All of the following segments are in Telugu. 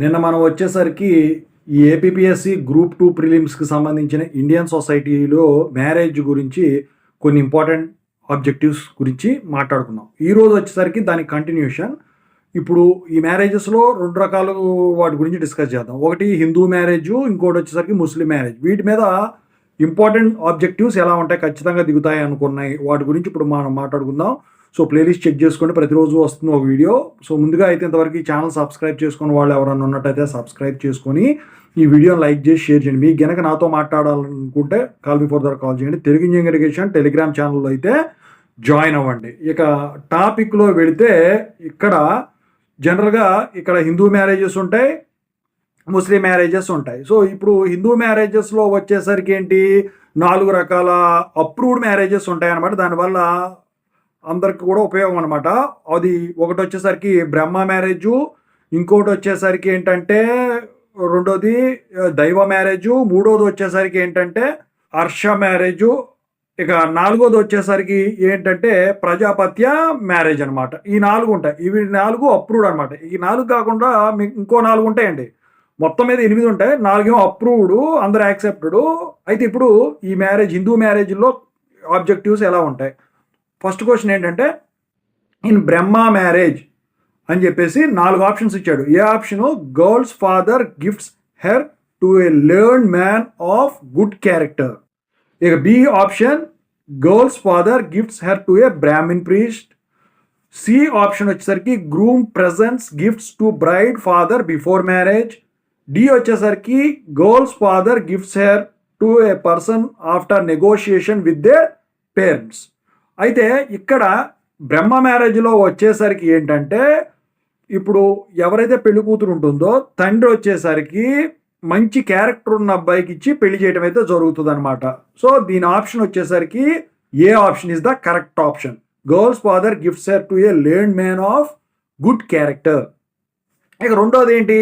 నిన్న మనం వచ్చేసరికి ఈ ఏపీపీఎస్సీ గ్రూప్ 2 ప్రిలిమ్స్కి సంబంధించిన ఇండియన్ సొసైటీలో మ్యారేజ్ గురించి కొన్ని ఇంపార్టెంట్ ఆబ్జెక్టివ్స్ గురించి మాట్లాడుకున్నాం. ఈరోజు వచ్చేసరికి దాని కంటిన్యూషన్. ఇప్పుడు ఈ మ్యారేజెస్లో 2 రకాలు వాటి గురించి డిస్కస్ చేద్దాం. ఒకటి హిందూ మ్యారేజ్, ఇంకోటి వచ్చేసరికి ముస్లిం మ్యారేజ్. వీటి మీద ఇంపార్టెంట్ ఆబ్జెక్టివ్స్ ఎలా ఉంటాయి, ఖచ్చితంగా దిగుతాయి అనుకున్నాయి, వాటి గురించి ఇప్పుడు మనం మాట్లాడుకుందాం. సో ప్లేలిస్ట్ చెక్ చేసుకోండి, ప్రతిరోజు వస్తుంది ఒక వీడియో. సో ముందుగా అయితే ఇంతవరకు ఈ ఛానల్ సబ్స్క్రైబ్ చేసుకుని వాళ్ళు ఎవరైనా ఉన్నట్టయితే సబ్స్క్రైబ్ చేసుకొని ఈ వీడియోని లైక్ చేసి షేర్ చేయండి. మీకు గనక నాతో మాట్లాడాలనుకుంటే కాల్ బిఫోర్ దర్ కాల్ చేయండి. తెలుగు ఇంజనీరింగ్ ఎడ్యుకేషన్ టెలిగ్రామ్ ఛానల్లో అయితే జాయిన్ అవ్వండి. ఇక టాపిక్లో వెళితే ఇక్కడ జనరల్గా ఇక్కడ హిందూ మ్యారేజెస్ ఉంటాయి, ముస్లిం మ్యారేజెస్ ఉంటాయి. సో ఇప్పుడు హిందూ మ్యారేజెస్లో వచ్చేసరికి ఏంటి, 4 రకాల అప్రూవ్డ్ మ్యారేజెస్ ఉంటాయి అన్నమాట. దానివల్ల అందరికి కూడా ఉపయోగం అనమాట. అది ఒకటి వచ్చేసరికి బ్రహ్మ మ్యారేజు, ఇంకోటి వచ్చేసరికి ఏంటంటే రెండోది దైవ మ్యారేజు, మూడోది వచ్చేసరికి ఏంటంటే హర్ష మ్యారేజు, ఇక నాలుగోది వచ్చేసరికి ఏంటంటే ప్రజాపత్య మ్యారేజ్ అనమాట. ఈ 4 ఉంటాయి. ఇవి 4 అప్రూవ్డ్ అనమాట. ఈ 4 కాకుండా మీకు ఇంకో 4 ఉంటాయండి. మొత్తం మీద 8 ఉంటాయి. 4 ఏమో అప్రూవ్డ్, అందరూ యాక్సెప్టెడ్. అయితే ఇప్పుడు ఈ మ్యారేజ్, హిందూ మ్యారేజ్లో ఆబ్జెక్టివ్స్ ఎలా ఉంటాయి. ఫస్ట్ క్వశ్చన్ ఏంటంటే, ఇన్ బ్రహ్మ మ్యారేజ్ అని చెప్పేసి 4 ఆప్షన్స్ ఇచ్చాడు. A option, girl's father gifts her to a learn man of good character. ఇక B option, girl's father gifts her to a Brahmin priest. C option వచ్చేసరికి groom presents gifts to bride father before marriage. D వచ్చేసరికి girl's father gifts her to a person after negotiation with their parents. అయితే ఇక్కడ బ్రహ్మ మ్యారేజ్లో వచ్చేసరికి ఏంటంటే, ఇప్పుడు ఎవరైతే పెళ్లి కూతురు ఉంటుందో తండ్రి వచ్చేసరికి మంచి క్యారెక్టర్ ఉన్న అబ్బాయికి ఇచ్చి పెళ్లి చేయడం అయితే జరుగుతుంది అనమాట. సో దీని ఆప్షన్ వచ్చేసరికి A option is the correct option. Girl's father gifts her to a learned man of good character. ఇక రెండోది ఏంటి,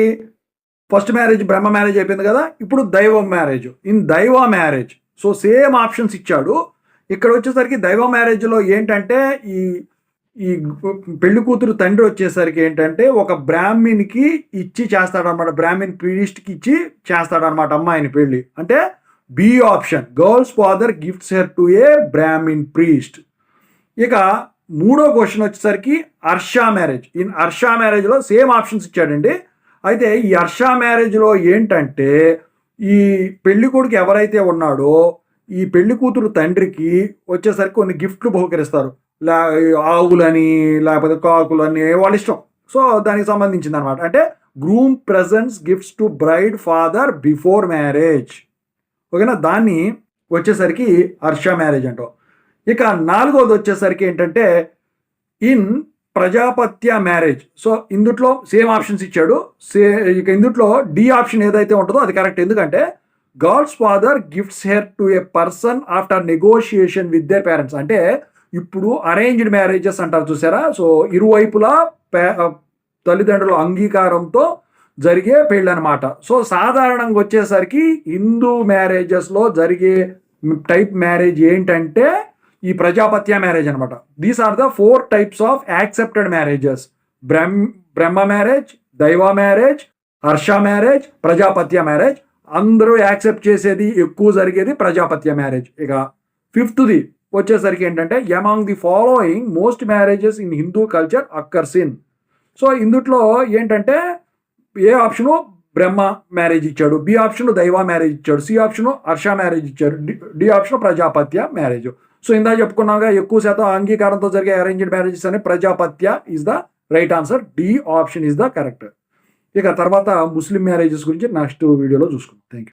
ఫస్ట్ మ్యారేజ్ బ్రహ్మ మ్యారేజ్ అయిపోయింది కదా, ఇప్పుడు దైవ మ్యారేజ్. ఇన్ దైవ మ్యారేజ్ సో సేమ్ ఆప్షన్స్ ఇచ్చాడు. ఇక్కడ వచ్చేసరికి దైవ మ్యారేజ్లో ఏంటంటే ఈ ఈ పెళ్లి కూతురు తండ్రి వచ్చేసరికి ఏంటంటే ఒక బ్రాహ్మిన్కి ఇచ్చి చేస్తాడనమాట, బ్రాహ్మిన్ ప్రీస్ట్కి ఇచ్చి చేస్తాడనమాట అమ్మాయిని పెళ్లి. అంటే B option, girl's father gifts her to a Brahmin priest. ఇక మూడో క్వశ్చన్ వచ్చేసరికి హర్ష మ్యారేజ్. ఇన్ హర్ష మ్యారేజ్లో సేమ్ ఆప్షన్స్ ఇచ్చాడండి. అయితే ఈ హర్ష మ్యారేజ్లో ఏంటంటే ఈ పెళ్లి కొడుకు ఎవరైతే ఉన్నాడో ఈ పెళ్లి కూతురు తండ్రికి వచ్చేసరికి కొన్ని గిఫ్ట్లు బహుకరిస్తారు. ఆవులని లేకపోతే కాకులని, వాళ్ళ ఇష్టం. సో దానికి సంబంధించింది అనమాట. అంటే groom presents gifts to bride father before marriage. ఓకేనా, దాన్ని వచ్చేసరికి హర్ష మ్యారేజ్ అంటాం. ఇక నాలుగోది వచ్చేసరికి ఏంటంటే ఇన్ ప్రజాపత్య మ్యారేజ్. సో ఇందుట్లో సేమ్ ఆప్షన్స్ ఇచ్చాడు. ఇక ఇందుట్లో డి ఆప్షన్ ఏదైతే ఉంటుందో అది కరెక్ట్. ఎందుకంటే girls father gifts her to a person after negotiation with their parents. అంటే ఇప్పుడు అరేంజ్డ్ మ్యారేజెస్ అంటారు చూసారా. సో ఇరువైపులా తల్లిదండ్రుల అంగీకారంతో జరిగే పెళ్ళి అనమాట. సో సాధారణంగా వచ్చేసరికి హిందూ మ్యారేజెస్లో జరిగే టైప్ మ్యారేజ్ ఏంటంటే ఈ ప్రజాపత్య మ్యారేజ్ అనమాట. These are the 4 types of accepted marriages. Brahma marriage, Daiva marriage, Harsha marriage, Prajapatya marriage. అందరూ యాక్సెప్ట్ చేసేది, ఎక్కువ జరిగేది ప్రజాపత్య మ్యారేజ్. ఇక 5th వచ్చేసరికి ఏంటంటే among the following most marriages in Hindu culture occurs in. So ఇందుట్లో ఏంటంటే ఏ ఆప్షను బ్రహ్మ మ్యారేజ్ ఇచ్చాడు, బి ఆప్షన్ దైవ మ్యారేజ్ ఇచ్చాడు, సి ఆప్షను హర్ష మ్యారేజ్ ఇచ్చాడు, D option Prajapatya marriage. So ఇందా చెప్పుకున్నాగా ఎక్కువ శాతం అంగీకారంతో జరిగే అరేంజ్డ్ మ్యారేజెస్ అనే Prajapatya is the right answer. D option is the correct. ఇక తర్వాత ముస్లిం మ్యారేజెస్ గురించి నెక్స్ట్ వీడియోలో చూసుకుందాం. Thank you.